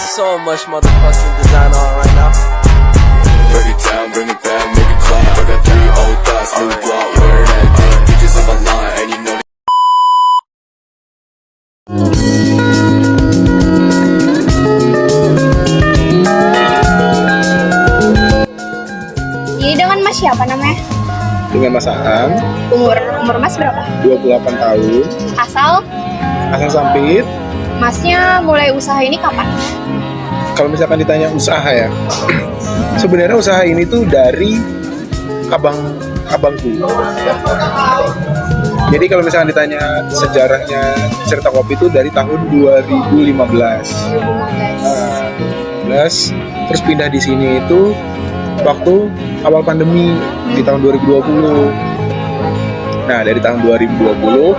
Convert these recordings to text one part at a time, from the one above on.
so much motherfucking design on right now. Break it down, bring it back, make it clap. I got 3 old thoughts, new block, wear that thing. Bitches on my line, and you know. Ini dengan Mas siapa namanya? Dengan Mas Aang, Umur Mas berapa? 28 tahun, Asal asal Sampit. Masnya mulai usaha ini kapan? Kalau misalkan ditanya usaha ya, sebenarnya usaha ini tuh dari abangku. Jadi kalau misalkan ditanya sejarahnya cerita kopi itu dari tahun 2015. Terus pindah di sini itu waktu awal pandemi di tahun 2020. Nah, dari tahun 2020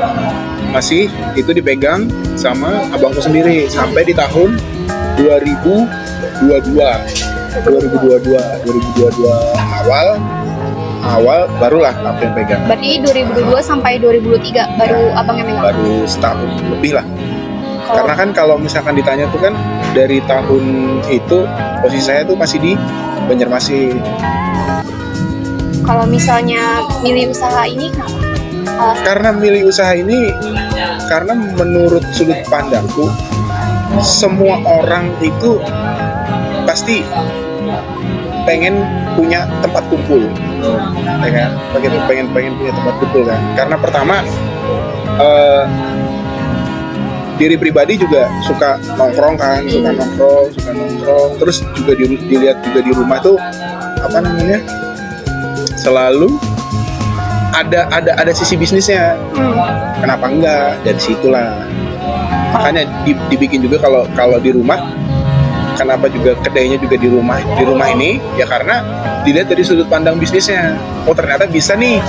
masih itu dipegang sama abangku sendiri sampai di tahun 2022 awal barulah aku yang pegang. Berarti 2022 sampai 2023 baru abang yang megang? Baru setahun lebih lah. Karena kan kalau misalkan ditanya tuh kan dari tahun itu posisi saya tuh masih di Banjarmasin. Kalau misalnya milih usaha ini kenapa? Karena milih usaha ini karena menurut sudut pandangku semua orang itu pasti pengen punya tempat kumpul, ya kan? Pengen punya tempat kumpul kan? Karena pertama diri pribadi juga suka nongkrong kan, suka nongkrong. Terus juga dilihat juga di rumah tuh apa namanya? Selalu ada sisi bisnisnya. Kenapa enggak? Dari situlah. Makanya dibikin juga kalau di rumah. Kenapa juga kedainya juga di rumah ini? Ya karena dilihat dari sudut pandang bisnisnya. Oh, ternyata bisa nih.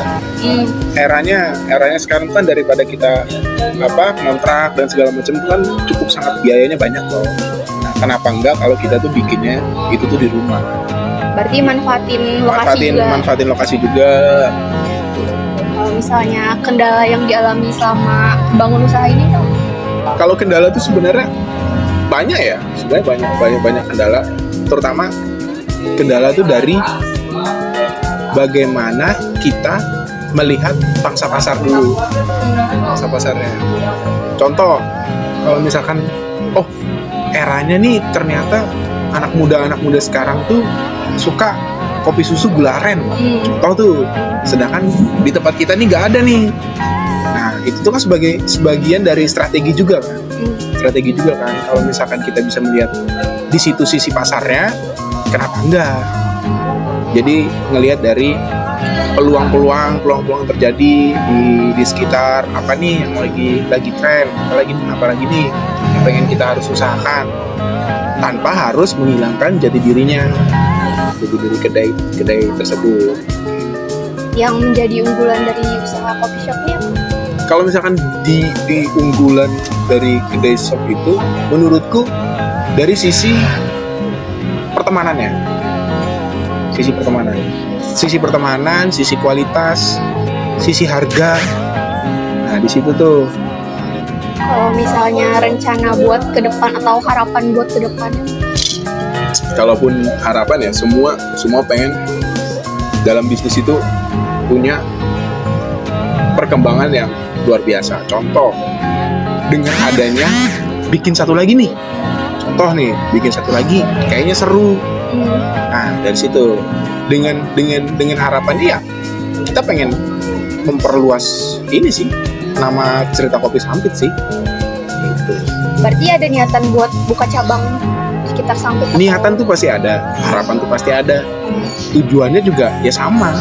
Eranya sekarang kan daripada kita kontrak dan segala macam itu kan cukup sangat biayanya banyak loh. Nah, kenapa enggak kalau kita tuh bikinnya itu tuh di rumah? Berarti manfaatin lokasi juga. Kalau misalnya kendala yang dialami selama bangun usaha ini tuh? Kalau kendala tuh sebenarnya banyak ya, banyak kendala. Terutama kendala tuh dari bagaimana kita melihat pangsa pasar dulu, pangsa pasarnya. Contoh, kalau misalkan, eranya nih ternyata anak muda sekarang tuh suka kopi susu gula aren, contoh tuh. Sedangkan di tempat kita nih nggak ada nih. Nah, itu tuh kan sebagian dari strategi juga kan. Kalau misalkan kita bisa melihat di situ sisi pasarnya, kenapa enggak? Jadi ngelihat dari peluang terjadi di sekitar apa nih yang lagi tren, apalagi nih yang pengen kita harus usahakan tanpa harus menghilangkan jati diri kedai tersebut. Yang menjadi unggulan dari usaha coffee shopnya? Kalau misalkan di unggulan dari kedai shop itu, menurutku dari sisi pertemanannya, sisi kualitas, sisi harga. Nah, di situ tuh. Kalau misalnya rencana buat ke depan atau harapan buat ke depannya? Kalaupun harapan ya, semua pengen dalam bisnis itu punya perkembangan yang luar biasa. Contoh, dengan adanya bikin satu lagi nih. Bikin satu lagi, kayaknya seru. Nah, dari situ dengan harapannya ya kita pengen memperluas ini sih, nama cerita kopi Sampit sih. Gitu. Berarti ada niatan buat buka cabang sekitar Sampit? Niatan tuh pasti ada, harapan tuh pasti ada. Tujuannya juga ya sama.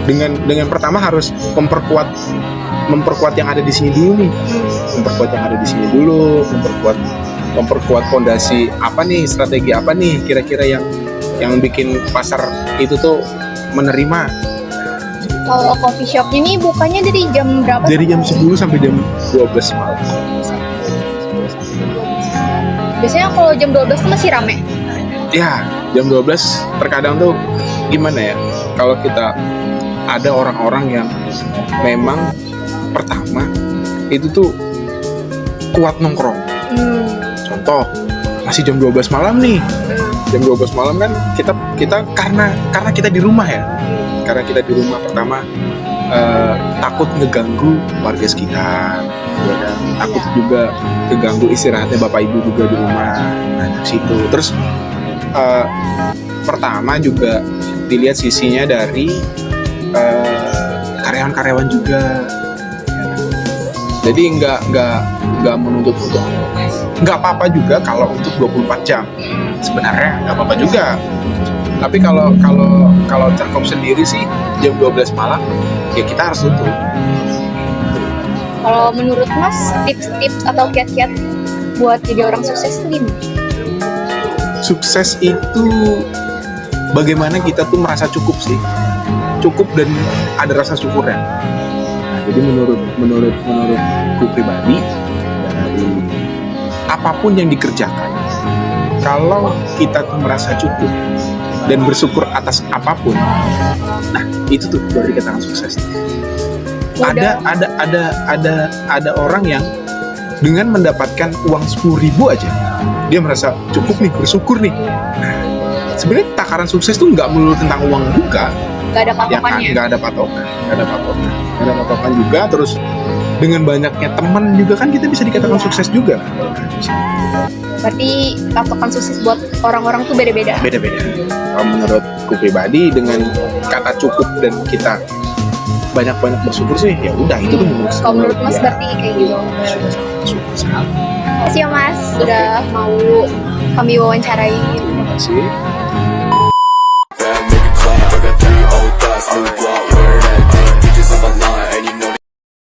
Dengan pertama harus memperkuat yang ada di sini dulu nih. Memperkuat fondasi apa nih, strategi apa nih kira-kira yang bikin pasar itu tuh menerima. Kalau coffee shop ini bukanya dari jam berapa? Dari jam 10 sampai jam 12 malam. Biasanya kalau jam 12 tuh masih rame? Ya, jam 12 terkadang tuh gimana ya, kalau kita ada orang-orang yang memang pertama itu tuh kuat nongkrong. Contoh, masih jam 12 malam nih. Jam 12 malam kan kita karena kita di rumah ya. Karena kita di rumah, pertama takut ngeganggu warga sekitar, ya kan? Takut juga keganggu istirahatnya bapak ibu juga di rumah. Nah, dari situ. Terus pertama juga dilihat sisinya dari karyawan-karyawan juga. Jadi nggak menuntut untuk nggak apa-apa juga kalau untuk 24 jam. Sebenarnya nggak apa-apa juga. Tapi kalau Telkom sendiri sih jam 12 malam ya kita harus tutup. Kalau menurut Mas, tips-tips atau kiat-kiat buat jadi orang sukses itu gimana? Sukses itu bagaimana kita tuh merasa cukup sih. Cukup dan ada rasa syukurnya. Nah, jadi menurutku pribadi, dari apapun yang dikerjakan, kalau kita tuh merasa cukup dan bersyukur atas apapun, nah itu tuh baru dikatakan sukses. Ada orang yang dengan mendapatkan uang 10.000 aja dia merasa cukup nih, bersyukur nih. Nah, sebenarnya takaran sukses tuh nggak melulu tentang uang juga, Gak ada ya kan? patokannya. Nggak ada patokan juga. Terus dengan banyaknya teman juga kan kita bisa dikatakan sukses juga. Berarti patokan sukses buat orang-orang tuh beda-beda. Beda-beda. Kalau menurutku pribadi, dengan kata cukup dan kita banyak-banyak bersyukur sih, ya udah itu tuh Kalau menurut Mas ya, berarti kayak gitu. sudah sangat bersyukur sekali. Terima kasih ya Mas, sudah mau kami wawancarai. Terima kasih.